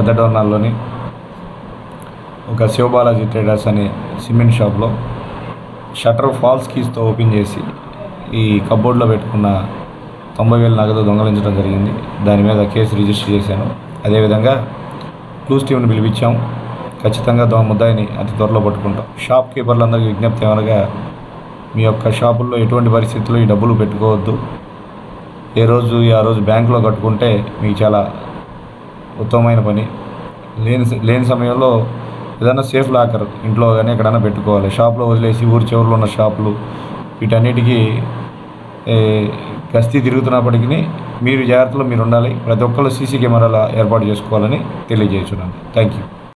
పెద్ద డోర్నాల్లోని ఒక శివబాలాజీ ట్రేడర్స్ అనే సిమెంట్ షాప్లో షట్టర్ ఫాల్స్ కీస్తో ఓపెన్ చేసి ఈ కబోర్డ్లో పెట్టుకున్న 90,000 నగదు దొంగలించడం జరిగింది. దాని మీద కేసు రిజిస్టర్ చేశాను. అదేవిధంగా క్లూస్ టీమ్ని పిలిపించాం. ఖచ్చితంగా ముద్దాయిని అతి త్వరలో పట్టుకుంటాం. షాప్ కీపర్లందరికీ విజ్ఞప్తి ఏమనగా, మీ యొక్క షాపుల్లో ఎటువంటి పరిస్థితుల్లో ఈ డబ్బులు పెట్టుకోవద్దు. ఆ రోజు బ్యాంకులో కట్టుకుంటే మీకు చాలా ఉత్తమమైన పని. లేని సమయంలో ఏదైనా సేఫ్ లాకర్ ఇంట్లో కానీ ఎక్కడైనా పెట్టుకోవాలి. షాప్లో వదిలేసి ఊరి చివరిలో ఉన్న షాపులు వీటన్నిటికీ గస్తీ తిరుగుతున్నప్పటికీ మీరు జాగ్రత్తలో మీరు ఉండాలి. ప్రతి ఒక్కళ్ళు సీసీ కెమెరాల ఏర్పాటు చేసుకోవాలని తెలియజేస్తున్నాను. Thank you.